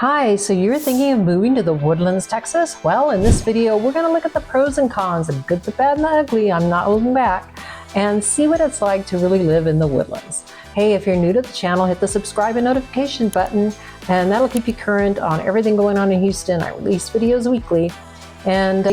Hi, so you're thinking of moving to the Woodlands, Texas? Well, in this video, we're going to look at the pros and cons, the good, the bad, and the ugly, I'm not holding back, and see what it's like to really live in the Woodlands. Hey, if you're new to the channel, hit the subscribe and notification button, and that'll keep you current on everything going on in Houston. I release videos weekly. And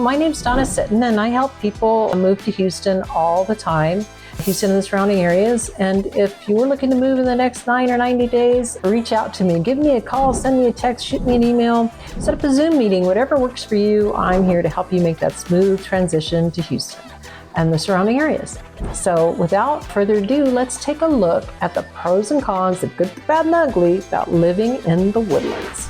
my name's Donna Sitton, and I help people move to Houston all the time. Houston and the surrounding areas. And if you're looking to move in the next 9 or 90 days, reach out to me. Give me a call, send me a text, shoot me an email, set up a Zoom meeting, whatever works for you. I'm here to help you make that smooth transition to Houston and the surrounding areas. So without further ado, let's take a look at the pros and cons, the good, the bad, and the ugly about living in the Woodlands.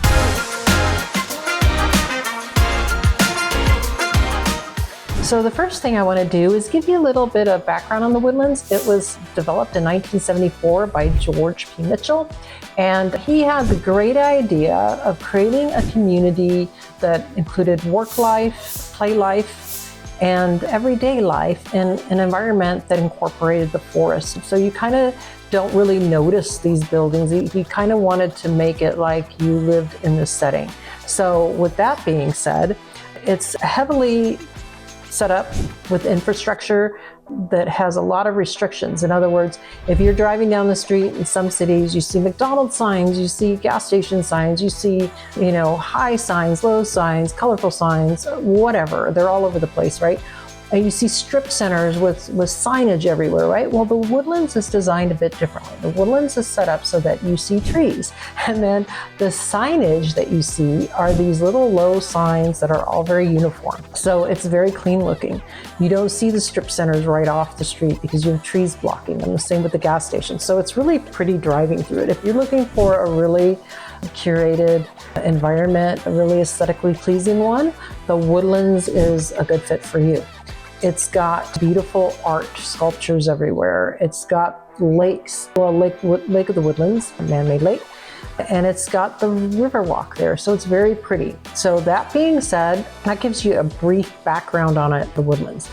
So the first thing I want to do is give you a little bit of background on the Woodlands. It was developed in 1974 by George P. Mitchell, and he had the great idea of creating a community that included work life, play life, and everyday life in an environment that incorporated the forest. So you kind of don't really notice these buildings. He kind of wanted to make it like you lived in this setting. So with that being said, it's heavily set up with infrastructure that has a lot of restrictions. In other words, if you're driving down the street in some cities, you see McDonald's signs, you see gas station signs, you see, high signs, low signs, colorful signs, whatever. They're all over the place, right? And you see strip centers with signage everywhere, right? Well, the Woodlands is designed a bit differently. The Woodlands is set up so that you see trees. And then the signage that you see are these little low signs that are all very uniform. So it's very clean looking. You don't see the strip centers right off the street because you have trees blocking them. The same with the gas station. So it's really pretty driving through it. If you're looking for a really curated environment, a really aesthetically pleasing one, the Woodlands is a good fit for you. It's got beautiful art sculptures everywhere. It's got lakes, Lake of the Woodlands, a man-made lake, and it's got the river walk there, so it's very pretty. So that being said, that gives you a brief background on it, the Woodlands.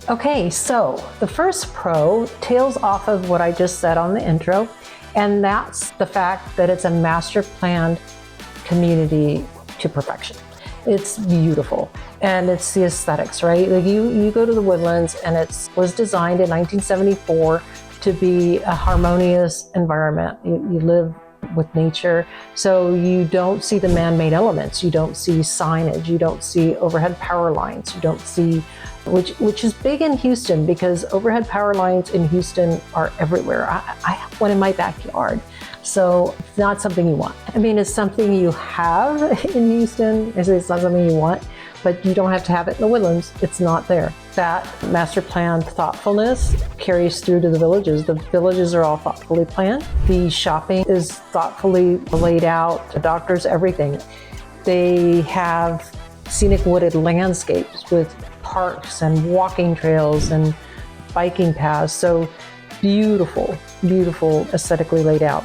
Okay, so the first pro tails off of what I just said on the intro, and that's the fact that it's a master planned community to perfection. It's beautiful, and it's the aesthetics, right? Like you go to the Woodlands, and it was designed in 1974 to be a harmonious environment. You live with nature, so you don't see the man-made elements. You don't see signage. You don't see overhead power lines. You don't see, which is big in Houston, because overhead power lines in Houston are everywhere. I have one in my backyard. So it's not something you want. I mean, it's something you have in Houston. It's not something you want, but you don't have to have it in the Woodlands. It's not there. That master planned thoughtfulness carries through to the villages. The villages are all thoughtfully planned. The shopping is thoughtfully laid out. The doctors, everything. They have scenic wooded landscapes with parks and walking trails and biking paths. So beautiful, beautiful, aesthetically laid out.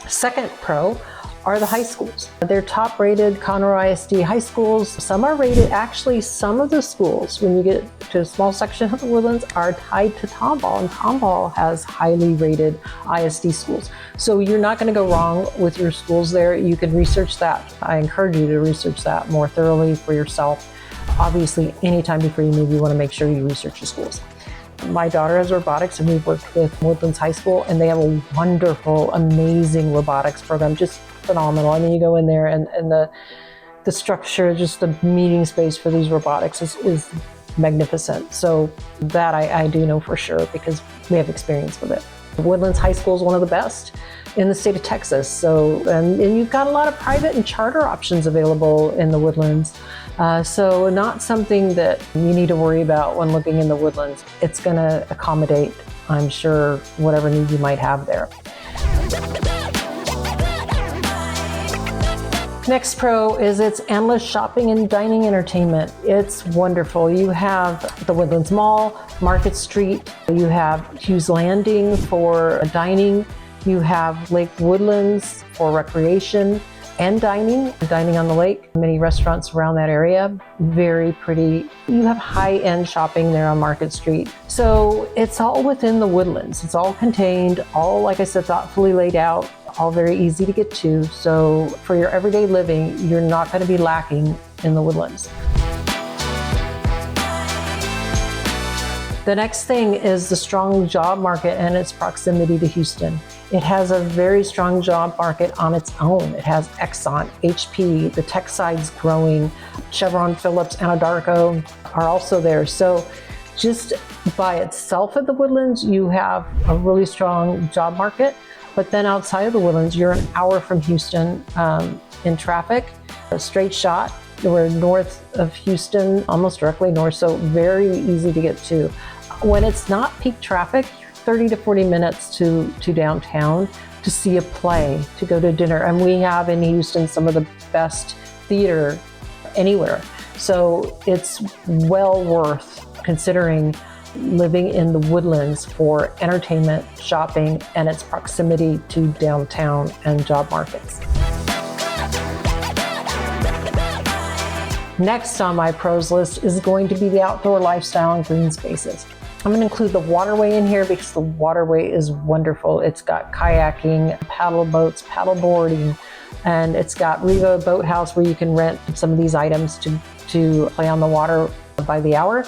Second pro are the high schools. They're top rated Conroe ISD high schools. Some are rated, actually some of the schools, when you get to a small section of the Woodlands, are tied to Tomball, and Tomball has highly rated ISD schools. So you're not going to go wrong with your schools there. You can research that. I encourage you to research that more thoroughly for yourself. Obviously, anytime before you move, you want to make sure you research your schools. My daughter has robotics, and we've worked with Woodlands High School, and they have a wonderful, amazing robotics program, just phenomenal. I mean, you go in there, and the structure, just the meeting space for these robotics is magnificent. So that I do know for sure, because we have experience with it. Woodlands High School is one of the best in the state of Texas. So, and you've got a lot of private and charter options available in the Woodlands. So not something that you need to worry about when looking in the Woodlands. It's going to accommodate, I'm sure, whatever need you might have there. Next pro is its endless shopping and dining entertainment. It's wonderful. You have the Woodlands Mall, Market Street, you have Hughes Landing for dining, you have Lake Woodlands for recreation, and dining on the lake, many restaurants around that area, very pretty. You have high-end shopping there on Market Street. So it's all within the Woodlands. It's all contained, all, like I said, thoughtfully laid out, all very easy to get to. So for your everyday living, you're not going to be lacking in the Woodlands. The next thing is the strong job market and its proximity to Houston. It has a very strong job market on its own. It has Exxon, HP, the tech side's growing, Chevron, Phillips, Anadarko are also there. So just by itself at the Woodlands, you have a really strong job market. But then outside of the Woodlands, you're an hour from Houston in traffic, a straight shot. We're north of Houston, almost directly north, so very easy to get to. When it's not peak traffic, 30 to 40 minutes to downtown to see a play, to go to dinner. And we have in Houston some of the best theater anywhere. So it's well worth considering living in the Woodlands for entertainment, shopping, and its proximity to downtown and job markets. Next on my pros list is going to be the outdoor lifestyle and green spaces. I'm going to include the waterway in here because the waterway is wonderful. It's got kayaking, paddle boats, paddle boarding, and it's got Riva Boathouse where you can rent some of these items to play on the water by the hour.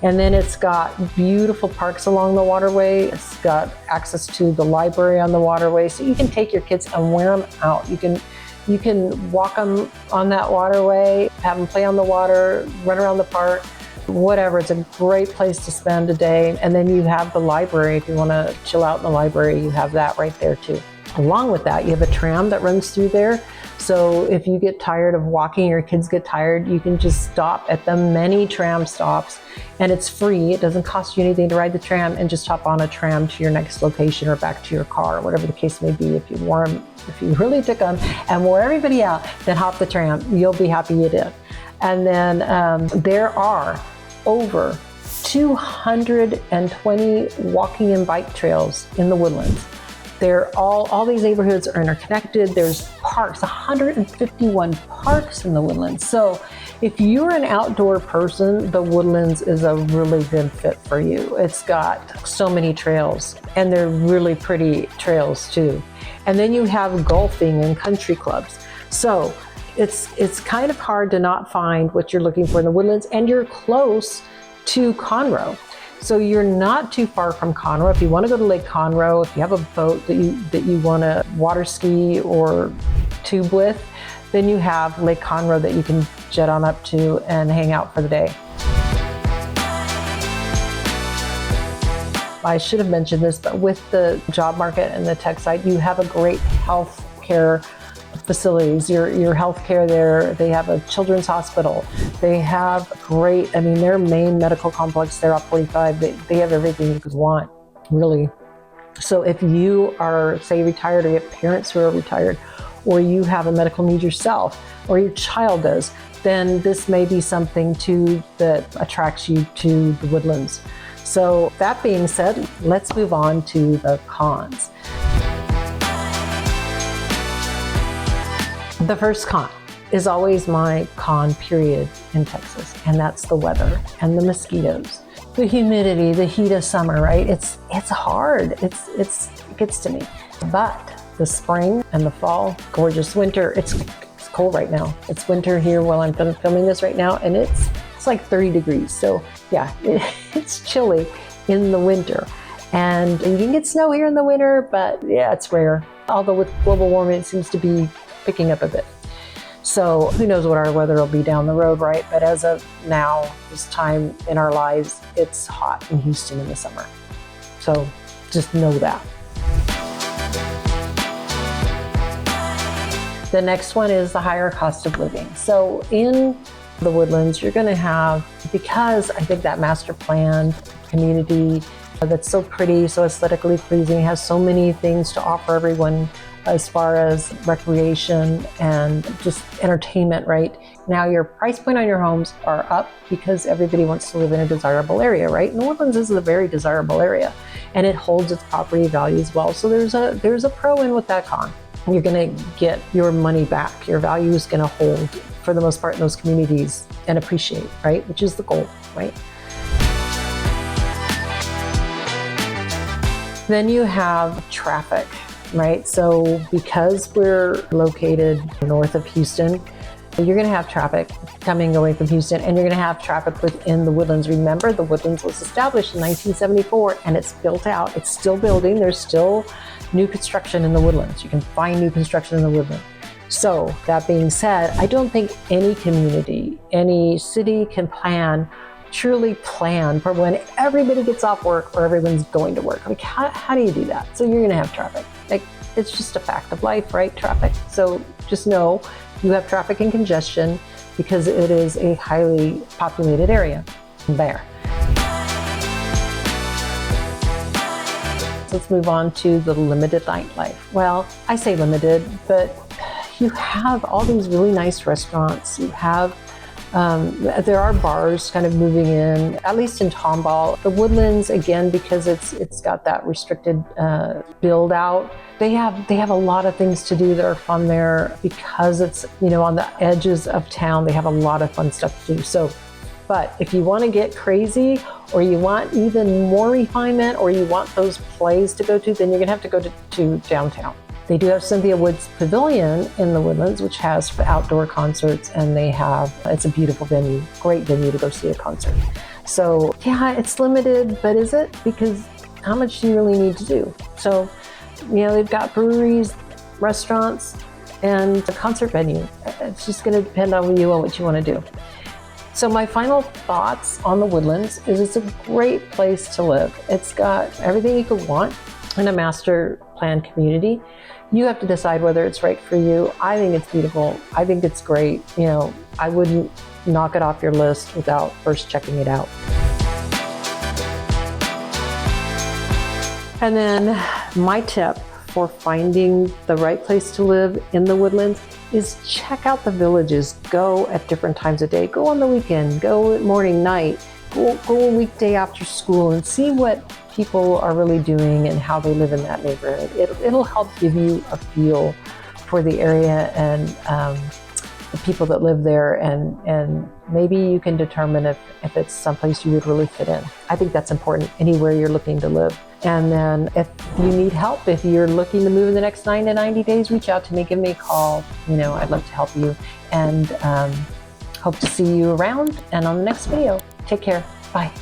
And then it's got beautiful parks along the waterway. It's got access to the library on the waterway, so you can take your kids and wear them out. You can walk them on that waterway, have them play on the water, run around the park, whatever. It's a great place to spend a day. And then you have the library. If you want to chill out in the library, you have that right there too. Along with that, you have a tram that runs through there. So if you get tired of walking, your kids get tired, you can just stop at the many tram stops and it's free. It doesn't cost you anything to ride the tram, and just hop on a tram to your next location or back to your car, whatever the case may be. If you really took them and wore everybody out, then hop the tram. You'll be happy you did. And then there are over 220 walking and bike trails in the Woodlands. They're all these neighborhoods are interconnected. There's parks, 151 parks in the Woodlands. So if you're an outdoor person, the Woodlands is a really good fit for you. It's got so many trails, and they're really pretty trails too. And then you have golfing and country clubs. So it's kind of hard to not find what you're looking for in the Woodlands, and you're close to Conroe. So you're not too far from Conroe. If you want to go to Lake Conroe, if you have a boat that you want to water ski or tube with, then you have Lake Conroe that you can jet on up to and hang out for the day. I should have mentioned this, but with the job market and the tech side, you have a great health care facilities, your healthcare there. They have a children's hospital. They have their main medical complex there off 45, they have everything you could want, really. So if you are, say, retired, or you have parents who are retired, or you have a medical need yourself, or your child does, then this may be something too that attracts you to the Woodlands. So that being said, let's move on to the cons. The first con is always my con period in Texas, and that's the weather and the mosquitoes, the humidity, the heat of summer, right? It's hard. It gets to me. But the spring and the fall, gorgeous winter. It's cold right now. It's winter here while I'm filming this right now, and it's like 30 degrees. So yeah, it's chilly in the winter. And you can get snow here in the winter, but yeah, it's rare. Although with global warming, it seems to be picking up a bit. So who knows what our weather will be down the road, right? But as of now, this time in our lives, it's hot in Houston in the summer. So just know that. The next one is the higher cost of living. So in the Woodlands, you're going to have, because I think that master plan community that's so pretty, so aesthetically pleasing, has so many things to offer everyone as far as recreation and just entertainment, right? Now your price point on your homes are up because everybody wants to live in a desirable area, right? And the Woodlands is a very desirable area, and it holds its property value as well. So there's a pro in with that con. you're going to get your money back. Your value is going to hold for the most part in those communities and appreciate, right? Which is the goal, right? Then you have traffic, right? So because we're located north of Houston, you're going to have traffic coming and going from Houston, and you're going to have traffic within the Woodlands. Remember, the Woodlands was established in 1974 and it's built out. It's still building. There's still new construction in the Woodlands. You can find new construction in the Woodlands. So that being said, I don't think any community, any city can truly plan for when everybody gets off work or everyone's going to work. Like, how do you do that? So you're going to have traffic. Like, it's just a fact of life, right? Traffic. So just know you have traffic and congestion because it is a highly populated area there. So let's move on to the limited nightlife. Well, I say limited, but you have all these really nice restaurants. You have there are bars kind of moving in, at least in Tomball. The Woodlands, again, because it's got that restricted build out, they have a lot of things to do that are fun there because it's, you know, on the edges of town. They have a lot of fun stuff to do. So, but if you want to get crazy, or you want even more refinement, or you want those plays to go to, then you're gonna have to go to downtown. They do have Cynthia Woods Pavilion in the Woodlands, which has outdoor concerts, and it's a beautiful venue, great venue to go see a concert. So yeah, it's limited, but is it? Because how much do you really need to do? So, you know, they've got breweries, restaurants, and a concert venue. It's just gonna depend on you and what you wanna do. So my final thoughts on the Woodlands is it's a great place to live. It's got everything you could want in a master plan community. You have to decide whether it's right for you. I think it's beautiful. I think it's great. You know, I wouldn't knock it off your list without first checking it out. And then my tip for finding the right place to live in the Woodlands is check out the villages. Go at different times of day. Go on the weekend. Go at morning, night. Go a weekday after school and see what people are really doing and how they live in that neighborhood. It'll help give you a feel for the area and the people that live there, and maybe you can determine if it's someplace you would really fit in. I think that's important anywhere you're looking to live. And then if you need help, if you're looking to move in the next 9 to 90 days, reach out to me, give me a call. You know, I'd love to help you, and hope to see you around and on the next video. Take care. Bye.